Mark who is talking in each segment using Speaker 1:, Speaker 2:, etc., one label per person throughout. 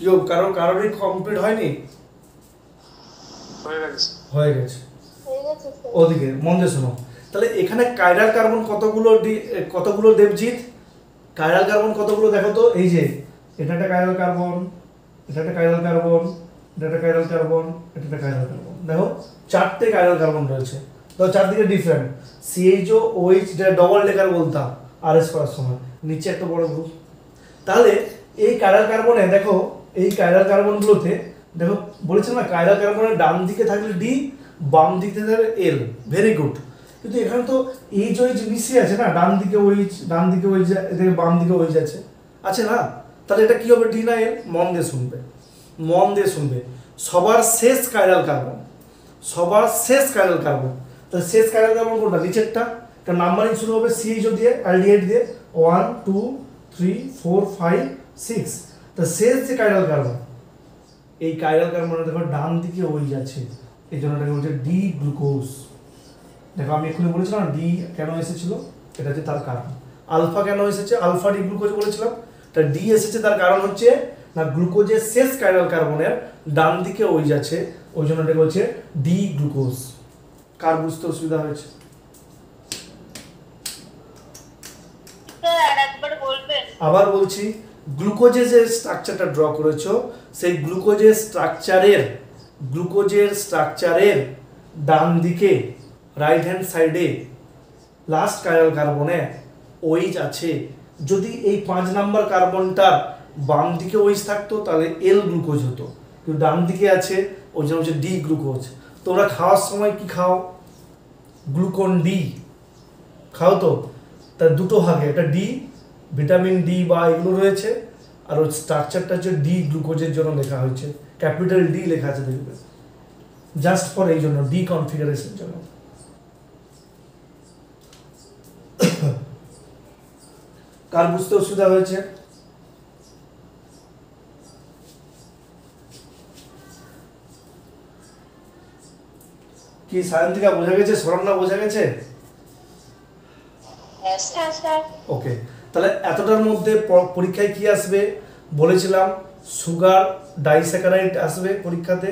Speaker 1: কি কারোরই কমপ্লিট হয়নি?
Speaker 2: হয়ে গেছে
Speaker 1: হয়ে গেছে। ওদিকে মন দিয়ে শোনো। তাহলে এখানে কাইরাল কার্বন কতগুলো দেবজিৎ? কাইরাল কার্বন কতগুলো দেখো তো। এই যে এটা একটা কাইরাল কার্বন, এটা একটা কাইরাল কার্বন, এটা একটা কাইরাল কার্বন, এটা একটা কাইরাল কার্বন। দেখো 4টে কাইরাল কার্বন রয়েছে। তো চারদিকে ডিফারেন্ট। CHO OH যেটা ডবল ডেকার বলতাম RS করার সময়, নিচে একটা বড় গ্রুপ। তাহলে এই কাইরাল কার্বনে দেখো, এই কাইরাল কার্বনগুলোতে দেখো বলেছিলাম না, কাইরাল কার্বনের ডান দিকে থাকলে D, বাম দিকে থাকলে L। Very good. কিন্তু এখানে তো OH মিশিয়ে আছে না, ডান দিকে OH, ডান দিকে OH, এদিকে বাম দিকে OH আছে না? তাহলে এটা কি হবে, D না L? মন দিয়ে শুনবে, মন দিয়ে শুনবে। সবার শেষ কাইরাল কার্বন, সবার শেষ কাইরাল কার্বন। তাহলে শেষ কাইরাল কার্বন কোনটা? নিচেরটা। কারণ নাম্বারিং শুরু হবে CHO দিয়ে, অ্যালডিহাইড দিয়ে, 1 2 3 4 5 6। তো শেষ যে কাইরাল কার্বন, এই কাইরাল কার্বনের দেখো ডান দিকে OH আছে, এই জন্য এটাকে বলছে D গ্লুকোজ। দেখো আমি এক্ষুনি বলেছিলাম D কেন এসেছিল, এটা হচ্ছে তার কারণ। আলফা কেন এসেছে, আলফা ডি গ্লুকোজ বলেছিলাম। তা D এসেছে তার কারণ হচ্ছে না, গ্লুকোজের শেষ কাইরাল কার্বনের ডান দিকে OH আছে, ওই জন্য এটাকে বলছে D গ্লুকোজ। কার বুঝতে অসুবিধা হয়েছে? আবার বলছি, গ্লুকোজের যে স্ট্রাকচারটা ড্র করেছো, সেই গ্লুকোজের স্ট্রাকচারের ডান দিকে রাইট হ্যান্ড সাইডে লাস্ট কাইরাল কার্বনে OH আছে। যদি এই 5 নাম্বার কার্বনটার বাম দিকে OH থাকতো তাহলে L গ্লুকোজ হতো, কিন্তু ডান দিকে আছে, ওই জন্য হচ্ছে D গ্লুকোজ। তোমরা খাওয়ার সময় কি খাও? গ্লুকন D খাও তো। তার দুটো ভাগে, একটা D, ভিটামিন D বা এগুলো রয়েছে, আর ওর স্ট্রাকচারটা হচ্ছে D গ্লুকোজের জন্য লেখা হয়েছে, ক্যাপিটাল D লেখা আছে, দেখবে, জাস্ট ফর এই জন্য, D কনফিগারেশনের জন্য। কার বুঝতে অসুবিধা হয়েছে? কি সায়ন্তিকা বোঝা গেছে? শরণ্যা বোঝা গেছে? ওকে। তাহলে এতটার মধ্যে পরীক্ষায় কি আসবে বলেছিলাম? সুগার ডাইস্যাকারাইড আসবে পরীক্ষাতে,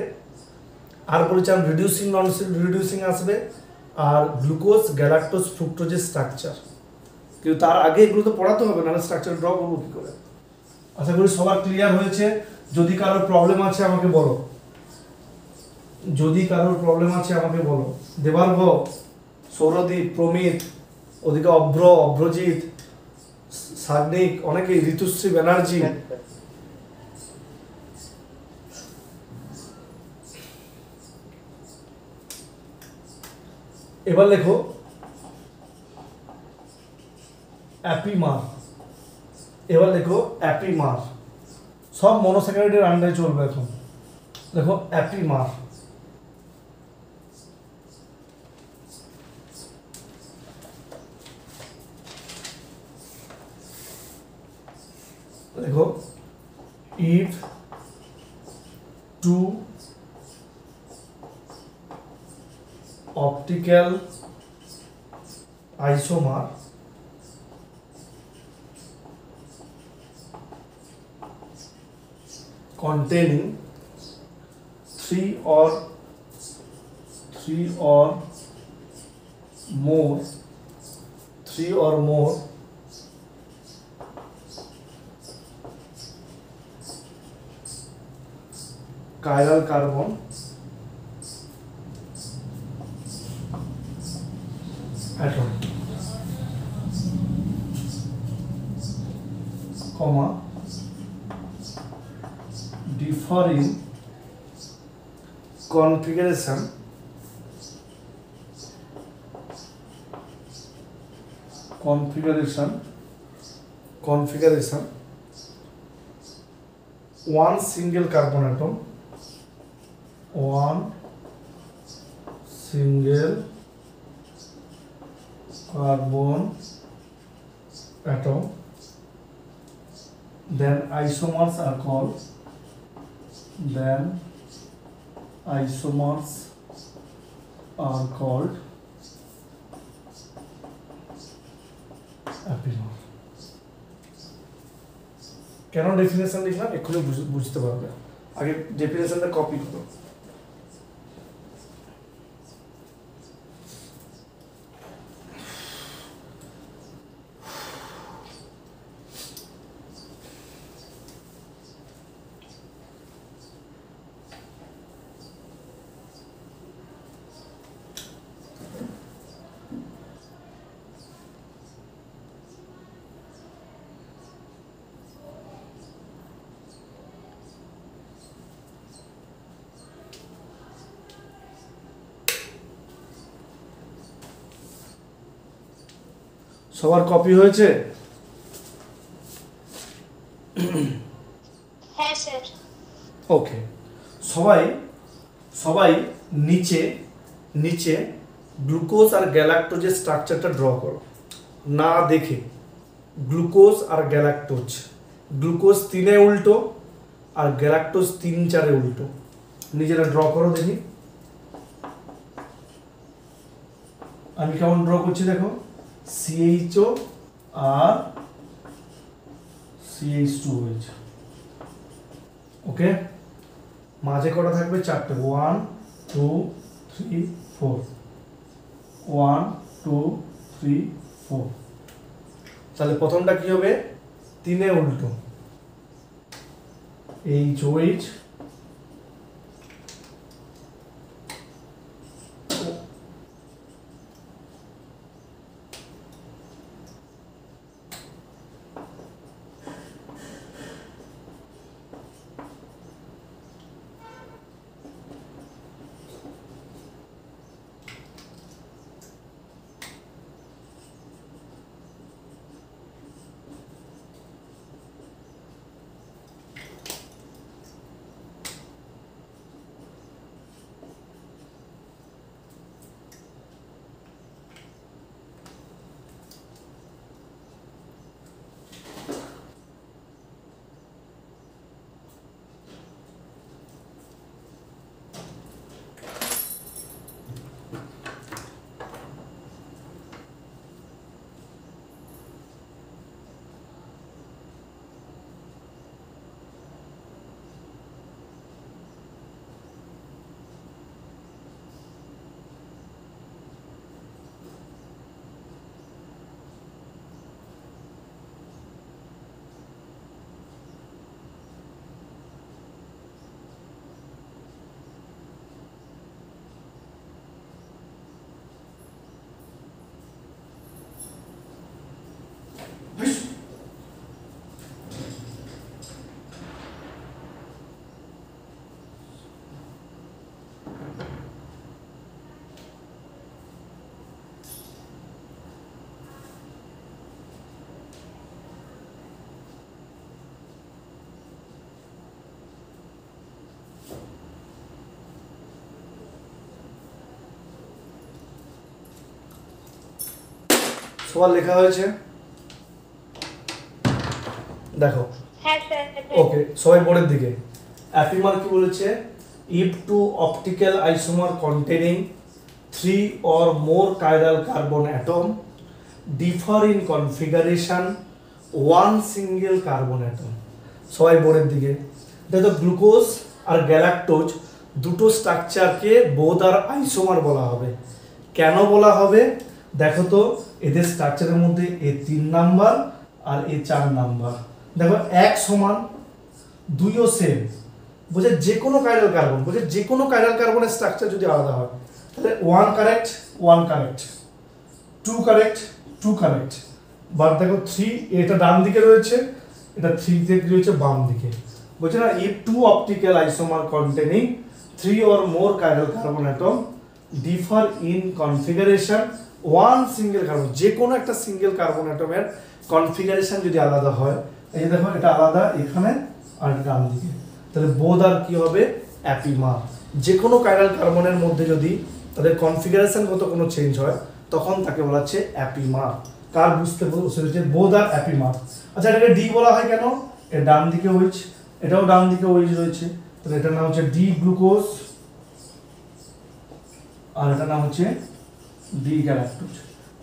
Speaker 1: আর বলেছিলাম রিডিউসিং নন রিডিউসিং আসবে, আর গ্লুকোজ গ্যালাক্টোজ ফ্রুক্টোজের স্ট্রাকচার। কিন্তু তার আগে এগুলো তো পড়াতে হবে, নাহলে স্ট্রাকচার ড্র করবো কী করে? আশা করি সবার ক্লিয়ার হয়েছে। যদি কারোর প্রবলেম আছে আমাকে বলো, যদি কারোর প্রবলেম আছে আমাকে বলো। দেবার্ঘ, সৌরদীপ, প্রমিত, ওদিকে অভ্রজিৎ, সাগ্নিক, অনেকেই, ঋতুশ্রী ব্যানার্জি। এবার লেখো অ্যাপিমার। এবার লেখো অ্যাপিমার। সব মনোস্যাকারাইডের আন্ডারে চলবে এখন। দেখো অ্যাপিমার। দেখো, if two optical isomer containing three or more chiral carbon atom, comma, differing configuration one single carbon atom, one single carbon atom, then isomers are called apimers. কেন ডেফিনেশন লিখলাম এক্ষুনি বুঝতে পারবে। আগে ডেফিনেশনটা কপি করো। সবার কপি হয়েছে?
Speaker 2: হ্যাঁ স্যার।
Speaker 1: ওকে, সবাই সবাই নিচে নিচে গ্লুকোজ আর গ্যালাক্টোজের স্ট্রাকচারটা ড্র করো না দেখে। গ্লুকোজ আর গ্যালাক্টোজ, গ্লুকোজ 3-এ উল্টো আর গ্যালাক্টোজ 3-4-এ উল্টো। নিজেরা ড্র করো দেখি। আমি কেমন ড্র করছি দেখো, CHO আর CH2 হয়েছে। ওকে, মাঝে কটা থাকবে? 4টে, 1 2 3 4, 1 2 3 4। তাহলে প্রথমটা কি হবে? 3-এ উল্টো, HOH সবার লেখা হয়েছে? দেখো।
Speaker 2: হ্যাঁ স্যার।
Speaker 1: ওকে, সবাই বোর্ডের দিকে। অ্যাপিমার কি বলেছে? if two optical isomer containing 3 or more chiral carbon atom differ in configuration one single carbon atom। সবাই বোর্ডের দিকে। দেখো, গ্লুকোজ আর গ্যালাক্টোজ দুটো স্ট্রাকচারকে বোথ আর আইসোমার বলা হবে। কেন বলা হবে দেখো তো, এদের স্ট্রাকচারের মধ্যে এ 3 নাম্বার আর এ 4 নাম্বার। দেখো, এক সমান, দুইও সেম, বুঝে যে কোনো কাইরাল কার্বন, বুঝে যে কোনো কাইরাল কার্বনের স্ট্রাকচার যদি আলাদা হয় তাহলে 1 correct 1 correct, 2 correct 2 correct. But দেখো 3, এটা ডান দিকে রয়েছে, এটা 3 থেকে রয়েছে বাম দিকে, বুঝছে না? if two optical isomer containing 3 or more chiral carbon atom differ in configuration one single carbon, যে কোনো একটা সিঙ্গেল কার্বন অ্যাটমের কনফিগারেশন যদি আলাদা হয়, এই যে দেখো এটা আলাদা এখানে আর ডান দিকে, তাহলে বোধ আর কি হবে? অ্যাপিমার। যে কোনো কাইরাল কার্বনের মধ্যে যদি তাদের কনফিগারেশনগত কোনো চেঞ্জ হয় তখন তাকে বলা হচ্ছে অ্যাপিমার। কার বুঝতে বলছে? বোধ আর অ্যাপিমার। আচ্ছা, এটাকে ডি বলা হয় কেন? এর ডান দিকে ওইচ, এটাও ডান দিকে ওইচ রয়েছে, তাহলে এটার নাম হচ্ছে ডি গ্লুকোজ আর এটার নাম হচ্ছে ডি গ্যালাক্টোজ।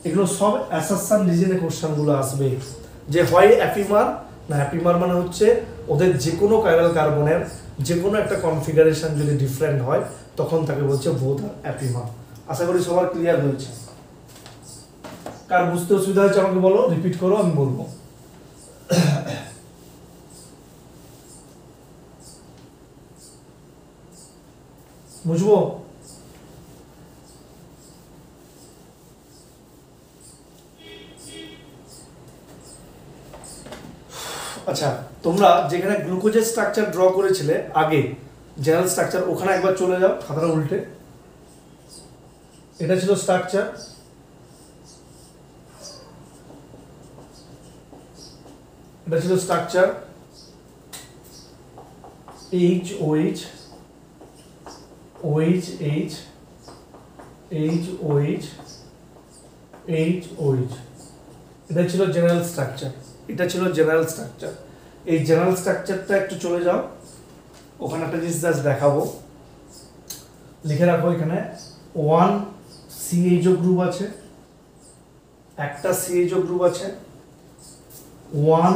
Speaker 1: এগুলো সব অ্যাসারশন রিজনে কোশ্চেনগুলো আসবে, যে হয় অ্যাপিমার না, অ্যাপিমার মানে হচ্ছে ওদের যে কোনো কাইরাল কার্বনের যে কোনো একটা কনফিগারেশন যদি ডিফারেন্ট হয় তখন তাকে বলছে বোথ অ্যাপিমার। আশা করি সবার ক্লিয়ার হয়েছে। কার বুঝতে অসুবিধা হচ্ছে আমাকে বলো, রিপিট করো, আমি বলবো। বুঝবো? আচ্ছা, তোমরা যেখানে গ্লুকোজের স্ট্রাকচার ড্র করেছিলে আগে, জেনারেল স্ট্রাকচার, ওখানে একবার চলে যাও খাতাটা উল্টে। এটা ছিল স্ট্রাকচার, এটা ছিল structure H OH OH H H OH H OH, এটা ছিল জেনারেল স্ট্রাকচার, এটা ছিল জেনারেল স্ট্রাকচার। এই জেনারেল স্ট্রাকচারটা একটু চলে যাও, ওখানে একটা জিনিস জাস্ট দেখাবো, লিখে রাখো এখানে 1 CHO গ্রুপ আছে, একটা CHO গ্রুপ আছে, 1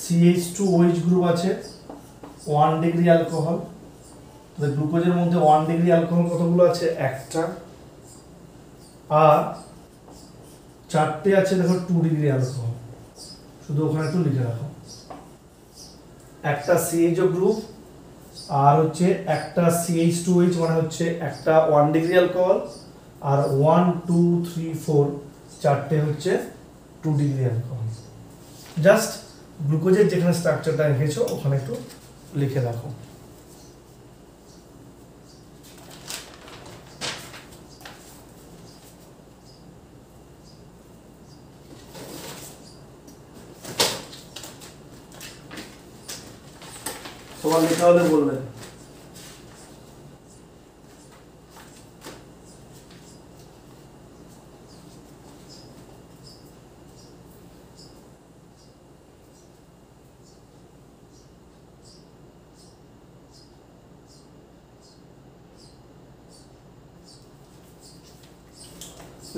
Speaker 1: CH2OH গ্রুপ আছে, 1 ডিগ্রি অ্যালকোহল। তাহলে গ্লুকোজের মধ্যে 1 ডিগ্রি অ্যালকোহল কতগুলো আছে? একটা। আর চারটে আছে দেখো 2 ডিগ্রি অ্যালকোহল, শুধু ওখানে একটু লিখে রাখো। একটা CHO গ্রুপ আর হচ্ছে একটা CH2OH মানে হচ্ছে একটা 1 ডিগ্রি অ্যালকোহল, আর 1 2 3 4 চারটে হচ্ছে 2 ডিগ্রি অ্যালকোহল। জাস্ট গ্লুকোজের যেখানে স্ট্রাকচারটা রেখেছো ওখানে একটু লিখে রাখো। তোমার লেখা হলে বলবেন।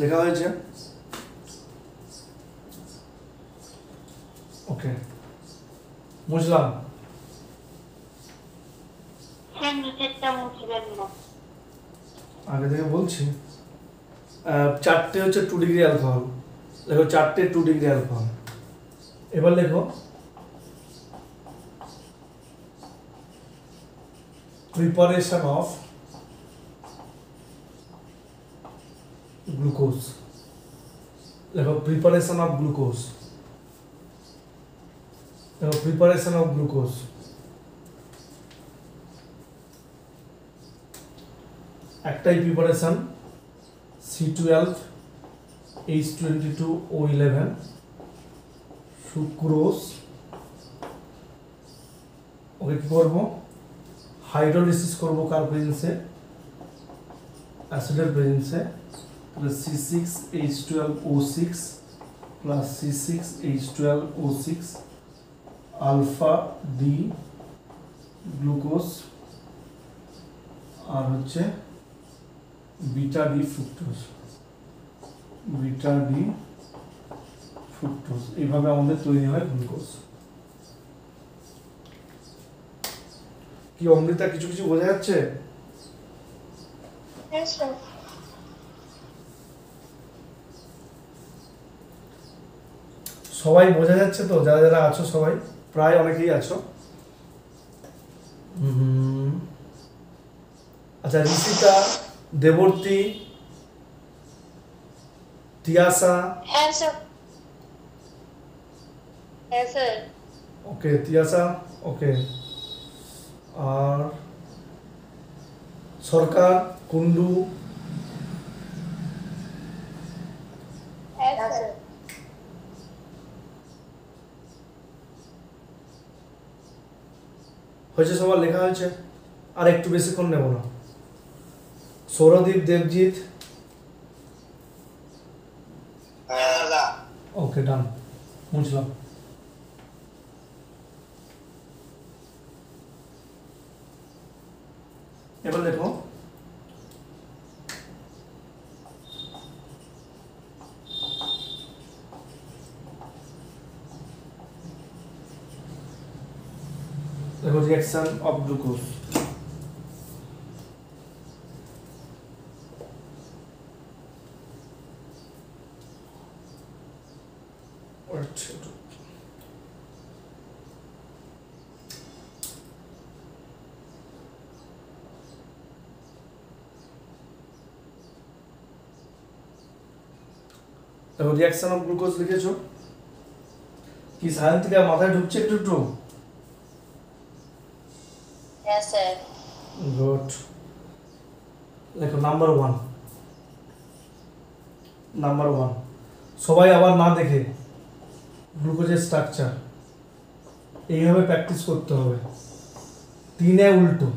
Speaker 1: লেখা হয়েছে? ওকে, বুঝলাম। আগে থেকে বলছি, চারটে হচ্ছে 2 ডিগ্রি অ্যালকোহল, লেখো চারটে 2 ডিগ্রি অ্যালকোহল। এবার লেখো প্রিপারেশন অফ গ্লুকোজ, লেখো প্রিপারেশন অফ গ্লুকোজ, লেখো প্রিপারেশন অফ গ্লুকোজ। একটাই প্রিপারেশন, C12 H22O11 সুক্রোজ। ওকে কি করবো? হাইড্রোলিসিস করবো কার প্রেজেন্সে? অ্যাসিডের প্রেজেন্সে। তাহলে C6H12O6 plus C6H12O6 alpha d glucose আর হচ্ছে beta d fructose, beta d fructose. এইভাবে আমাদের তৈরি হয় গ্লুকোজ। কি অমৃতা কিছু কিছু বোঝা যাচ্ছে? সবাই বোঝা যাচ্ছে তো? যারা যারা আছো সবাই, প্রায় অনেকেই আছো। আচ্ছা, ঋষিতা, দেবর্তী, তিয়াসা।
Speaker 2: হ্যাঁ স্যার। হ্যাঁ স্যার।
Speaker 1: ওকে তিয়াসা, ওকে। আর সরকার, কুন্ডু।
Speaker 2: হ্যাঁ স্যার।
Speaker 1: হয়েছে, সবার লেখা হয়েছে? আর একটু বেশিক্ষণ নেব না। সৌরদীপ, দেবজিৎ। ওকে, ডান, বুঝলাম। এবার দেখো দেখো রিঅ্যাকশন অফ গ্লুকোজ। দেখো রিঅ্যাকশন অফ গ্লুকোজ লিখেছো কি সায়ন্তিকা মাথায় ঢুকছে একটু একটু?
Speaker 2: হ্যাঁ স্যার।
Speaker 1: গুড। দেখো নাম্বার ওয়ান সবাই আবার না দেখে গ্লুকোজের স্ট্রাকচার এইভাবে প্র্যাকটিস করতে হবে। তিনে উল্টো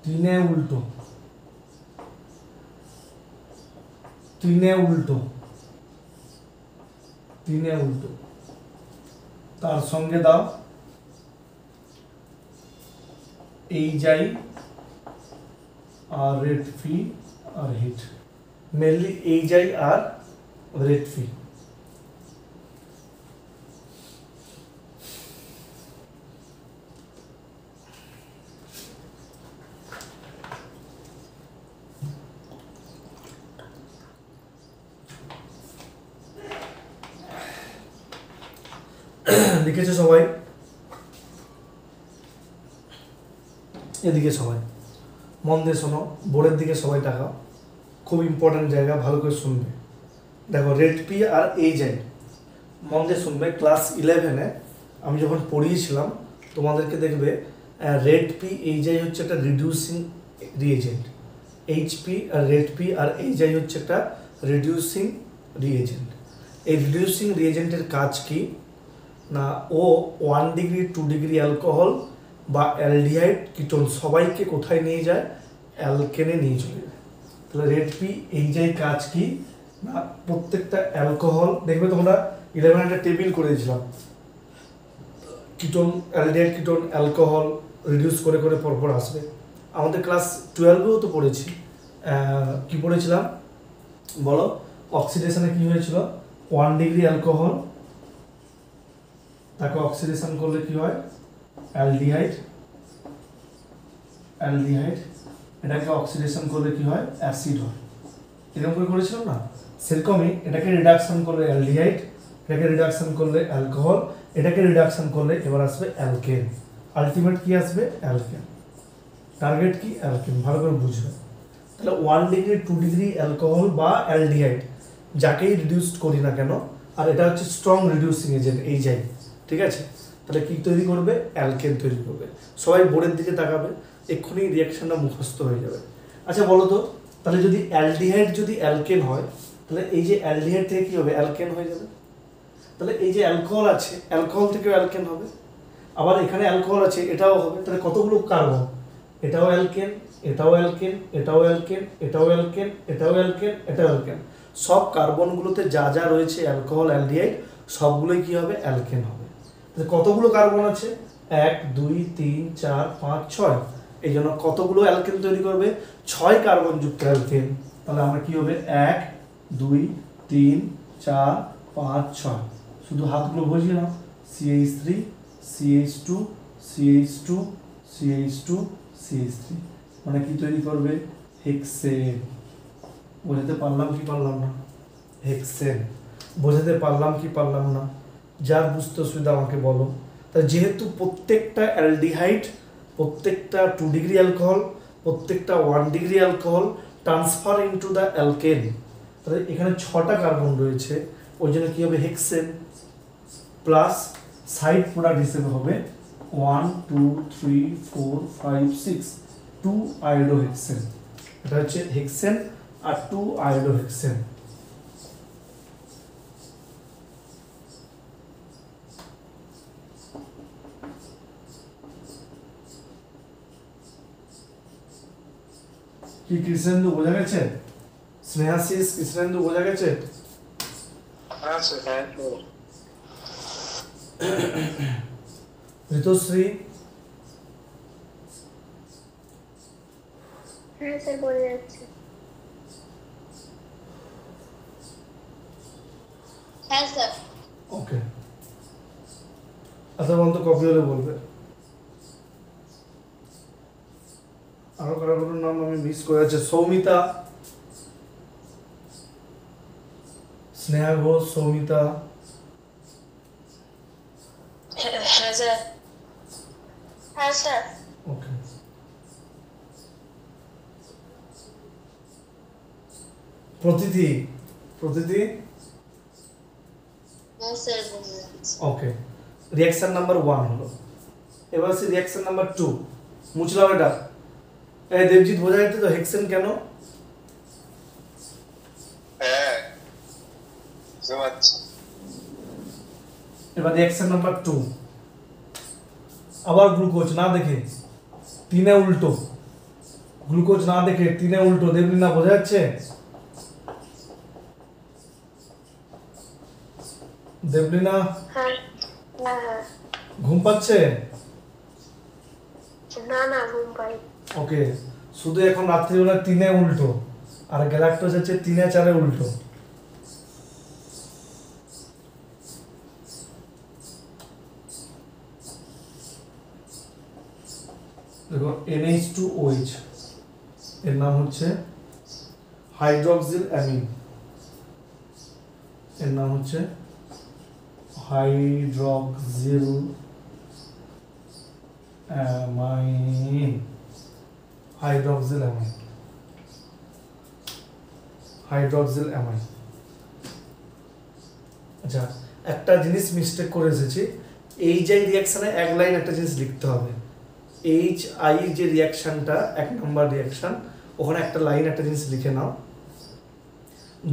Speaker 1: তিনে উল্টো তিনে উল্টো তিনে উল্টো তার সঙ্গে দাও এই যাই আর রেড ফি আর হিট, মেনলি এই যাই আর রেড ফি। লিখেছে সবাই? এদিকে সবাই মন দিয়ে শোনো, বোর্ডের দিকে সবাই তাকাও, খুব ইম্পর্টেন্ট জায়গা, ভালো করে শুনবে। দেখো রেড পি আর এই যাই মন দিয়ে শুনবে। ক্লাস 11-এ আমি যখন পড়িয়েছিলাম তোমাদেরকে দেখবে রেড পি এই যাই হচ্ছে একটা রিডিউসিং রিএজেন্ট, এইচপি আর রেড পি আর এই যাই হচ্ছে একটা রিডিউসিং রিএজেন্ট। এই রিডিউসিং রিএজেন্টের কাজ কি না, ও 1 ডিগ্রি 2 ডিগ্রি অ্যালকোহল বা অ্যালডিহাইড কিটোন সবাইকে কোথায় নিয়ে যায়? অ্যালকেনে নিয়ে চলে যায়। তাহলে রেড পি এই যাই কাজ কি না, প্রত্যেকটা অ্যালকোহল দেখবে তোমরা 11 একটা টেবিল করেছিলাম, ketone aldehyde ketone alcohol reduce করে করে পরপর আসবে। আমাদের ক্লাস 12-এও তো পড়েছি, কি পড়েছিলাম বলো? অক্সিডেশনে কি হয়েছিল? 1 ডিগ্রি অ্যালকোহল তাকে অক্সিডেশন করলে কি হয়? অ্যালডিহাইড, এটাকে অক্সিডেশন করলে কি হয়? অ্যাসিড হয়। এরকম করে করেছিলাম না? সেরকমই এটাকে রিডাকশন করলে অ্যালডিহাইড, এটাকে রিডাকশন করলে অ্যালকোহল, এটাকে রিডাকশন করলে এবার আসবে অ্যালকেন। আলটিমেট কি আসবে? অ্যালকেন। টার্গেট কি? অ্যালকেন। ভালো করে বুঝবে। তাহলে 1 ডিগ্রি 2 ডিগ্রি অ্যালকোহল বা অ্যালডিহাইড যাকেই রিডিউস করি না কেন, আর এটা হচ্ছে স্ট্রং রিডিউসিং এজেন্ট এই যাই, ঠিক আছে? তাহলে কি তৈরি করবে? অ্যালকেন তৈরি করবে। সবাই বোর্ডের দিকে তাকাবে, এক্ষুনি রিয়াকশনটা মুখস্থ হয়ে যাবে। আচ্ছা বলো তো, তাহলে যদি অ্যালডিহাইড যদি অ্যালকেন হয়, তাহলে এই যে অ্যালডিহাইড থেকে কি হবে? অ্যালকেন হয়ে যাবে। তাহলে এই যে অ্যালকোহল আছে, অ্যালকোহল থেকেও অ্যালকেন হবে, আবার এখানে অ্যালকোহল আছে এটাও হবে। তাহলে কতগুলো কার্বন? এটাও অ্যালকেন, এটাও অ্যালকেন, এটাও অ্যালকেন, এটাও অ্যালকেন, এটাও অ্যালকেন, এটাও অ্যালকেন। সব কার্বনগুলোতে যা যা রয়েছে অ্যালকোহল অ্যালডিহাইড সবগুলোই কি হবে? অ্যালকেন হবে। কতগুলো কার্বন আছে? 1 2 3 4 5 6। এই জন্য কতগুলো অ্যালকেন তৈরি করবে? 6 কার্বন যুক্ত অ্যালকেন। তাহলে আমরা কি হবে? 1 2 3 4 5 6। শুধু হাতগুলো বসিয়ে নাও, CH3 CH2 CH2 CH2 CH3, মানে কি তৈরি করবে? হেক্সেন। বোঝাতে পারলাম কি পারলাম না? হেক্সেন। বোঝাতে পারলাম কি পারলাম না? যার বুঝতে অসুবিধা আমাকে বলো। তাই যেহেতু প্রত্যেকটা অ্যালডিহাইড, প্রত্যেকটা 2 ডিগ্রি অ্যালকোহল, প্রত্যেকটা 1 degree alcohol transfer into the alkane, তাহলে এখানে 6টা কার্বন রয়েছে, ওই জন্য কী হবে? হেক্সেন। প্লাস সাইড প্রোডাক্ট হিসেবে হবে 1 2 3 4 5 6 2 আয়োডোহেক্সেন। এটা হচ্ছে হেক্সেন আর 2 আয়োডোহেক্সেন। কি কৃষ্ণেন্দু বোঝা গেছে? স্নেহাশিস কৃষ্ণেন্দু বোঝা গেছে?
Speaker 3: হ্যাঁ স্যার, হ্যাঁ
Speaker 1: ঋতুশ্রী?
Speaker 2: হ্যাঁ স্যার বোঝা যাচ্ছে। হ্যাঁ স্যার।
Speaker 1: ওকে। আসতে বন্ধ কপি হলে বলবে। আরো কারোর নাম আমি মিস করে যাচ্ছে। সৌমিতা, স্নেহা ঘোষ, সৌমিতা।
Speaker 2: হ্যাঁ স্যার। হ্যাঁ স্যার।
Speaker 1: ওকে, প্রতিথি, প্রতিথি।
Speaker 2: হ্যাঁ স্যার বোঝা যাচ্ছে।
Speaker 1: ওকে, রিঅ্যাকশন নাম্বার 1 হলো। এবার আছে রিঅ্যাকশন নাম্বার 2। মুছলাম এটা। এই দেবজিৎ বোঝা যাচ্ছে তো হেক্সেন কেন?
Speaker 3: হ্যাঁ বুঝতে পারছি।
Speaker 1: এবার রিঅ্যাকশন নাম্বার 2, আবার গ্লুকোজ না দেখে 3-এ উল্টো, গ্লুকোজ না দেখে 3-এ উল্টো। দেবলি না বোঝা যাচ্ছে? দেবলিনা
Speaker 2: হ্যাঁ হ্যাঁ।
Speaker 1: ঘুম পাচ্ছে?
Speaker 2: না না ঘুম পাই।
Speaker 1: ওকে, শুধু এখন রাত্রিবেলা 3-এ উল্টো, আর গ্যালাক্টোজ হচ্ছে 3-এ 4-এ উল্টো। দেখো NH2OH এর নাম হচ্ছে হাইড্রক্সিল অ্যামিন, এর নাম হচ্ছে hydroxyl amine, hydroxyl amine, hydroxyl amine. আচ্ছা, একটা জিনিস মিস্টেক করে এসেছি। HI রিঅ্যাকশনে এক লাইন একটা জিনিস লিখতে হবে। HI যে রিঅ্যাকশনটা 1 নম্বর রিঅ্যাকশন, ওখানে একটা লাইন একটা জিনিস লিখে নাও।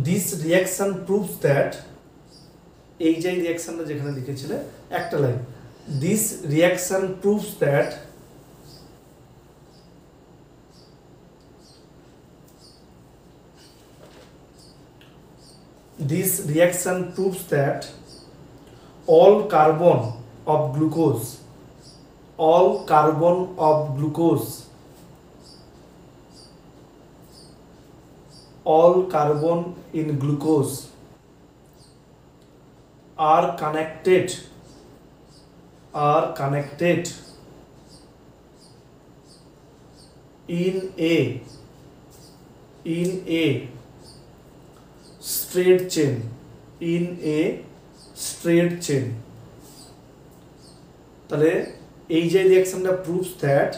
Speaker 1: This reaction proves that, HI রিঅ্যাকশনটা যেখানে লিখেছিলে একটা line, this reaction proves that this reaction proves that all carbon of glucose, all carbon of glucose, all carbon in glucose are connected in a straight chain, in a straight chain। তাহলে এই যে রিঅ্যাকশনটা proves that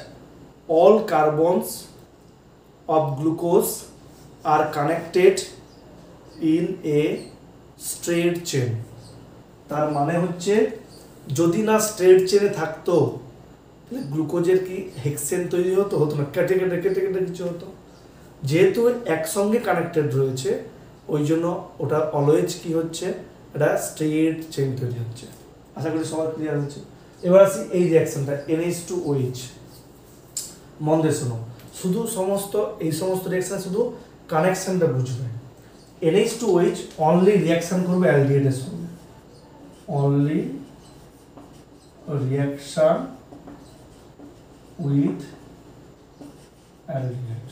Speaker 1: all carbons of glucose are connected in a straight chain। তার মানে হচ্ছে যদি না straight চেনে থাকতো তাহলে গ্লুকোজের কি হেক্সেন তৈরি হতো? হতো না, কেটে কেটে কেটে কেটে কিছু হতো। যেহেতু একসঙ্গে কানেক্টেড রয়েছে ওই জন্য ওটা অলওয়েজ কি হচ্ছে, এটা স্ট্রেট চেইন তৈরি হচ্ছে। আশা করি সবার ক্লিয়ার হচ্ছে। এবার আসি এই রিঅ্যাকশনটা NH2OH। মন দিয়ে শোনো, শুধু এই সমস্ত রিঅ্যাকশনে শুধু কানেকশনটা বুঝবে। NH2OH অনলি রিঅ্যাকশন করবে অ্যালডিহাইডের সঙ্গে, অনলি রিঅ্যাকশন উইথ অ্যালডিহাইড।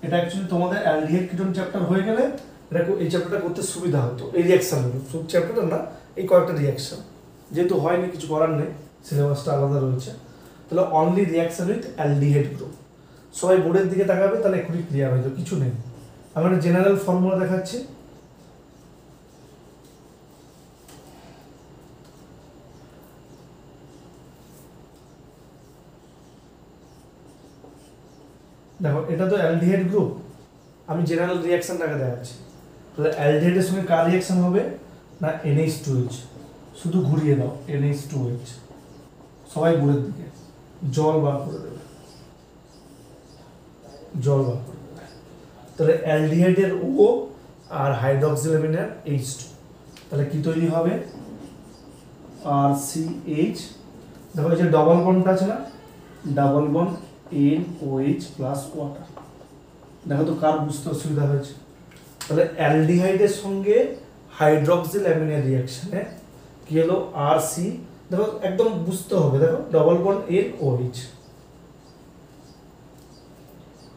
Speaker 1: এটা অ্যাকচুয়ালি তোমাদের অ্যালডিহাইড কিটোন চ্যাপ্টার হয়ে গেলে এটা এই চ্যাপ্টারটা করতে সুবিধা হতো। এই রিঅ্যাকশনগুলো সব চ্যাপ্টারটা না, এই কয়েকটা রিঅ্যাকশন যেহেতু হয়নি কিছু করার নেই, সিলেবাসটা আলাদা রয়েছে। তাহলে only reaction with aldehyde group. সবাই বোর্ডের দিকে তাকাবে, তাহলে এক্ষুনি ক্লিয়ার হয়ে যাবে, কিছু নেই। আমি একটা জেনারেল ফর্মুলা দেখাচ্ছি। দেখো এটা তো অ্যালডিহাইড গ্রুপ, আমি জেনারেল রিঅ্যাকশনটাকে দেখাচ্ছি। তাহলে অ্যালডিহাইডের সঙ্গে কার রিঅ্যাকশন হবে না NH2H, শুধু ঘুরিয়ে দাও NH2H, সবাই বোর্ডের দিকে, জল বার করে দেবে, জল বার করে দেবে। তাহলে অ্যালডিহাইডের O আর হাইড্রক্সিল অ্যামিনের H2, তাহলে কি তৈরি হবে RCH। দেখো এই যে ডবল বন্ডটা আছে না, double bond NOH plus water. দেখো তো কার বুঝতে অসুবিধা হয়েছে? তাহলে অ্যালডিহাইডের সঙ্গে হাইড্রক্সিল অ্যামিনের রিঅ্যাকশনে কি হলো RC। দেখো একদম বুঝতে হবে, দেখো ডবল বন্ড NOH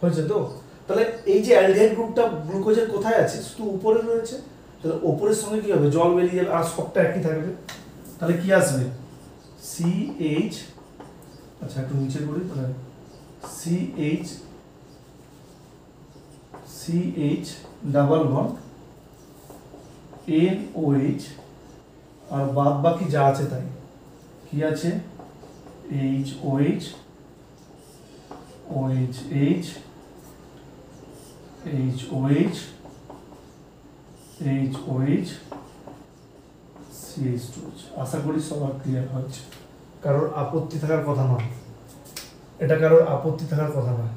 Speaker 1: হয়েছে তো। তাহলে এই যে অ্যালডিহাইড গ্রুপটা গ্লুকোজের কোথায় আছে? শুধু উপরে রয়েছে। তাহলে উপরের সঙ্গে কি হবে, জল বেরিয়ে যাবে আর সবটা একই থাকবে। তাহলে কি আসবে CH, আচ্ছা একটু নিচে করি তাহলে CH ডাবল বন্ড NOH, আর বাদ বাকি যা আছে তাই কি আছে HOH OHH HOH HOH CH2H। আশা করি সবার ক্লিয়ার হচ্ছে, কারোর আপত্তি থাকার কথা নয়, এটা কারোর আপত্তি থাকার কথা নয়।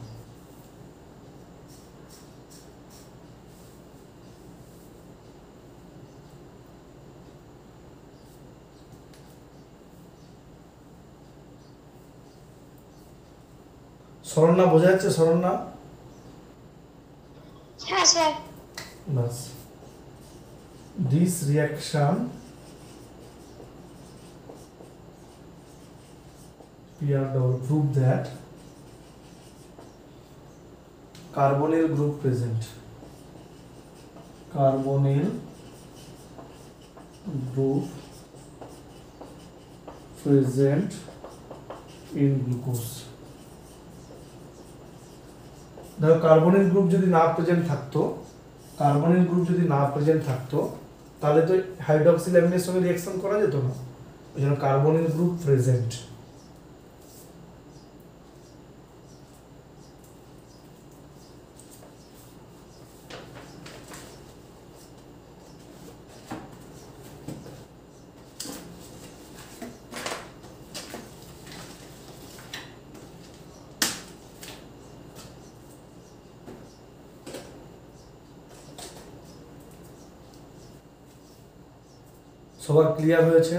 Speaker 1: শরণ্যা বোঝা যাচ্ছে? শরণ্যা
Speaker 2: হ্যাঁ sir.
Speaker 1: Bus, this reaction PR double prove that carbonyl group present in glucose। দেখো কার্বনিল গ্রুপ যদি না প্রেজেন্ট থাকতো, তাহলে তো হাইড্রক্সিল অ্যামিনের সঙ্গে রিঅ্যাকশন করা যেত না, ওই জন্য কার্বনিল গ্রুপ প্রেজেন্ট। সবার ক্লিয়ার হয়েছে?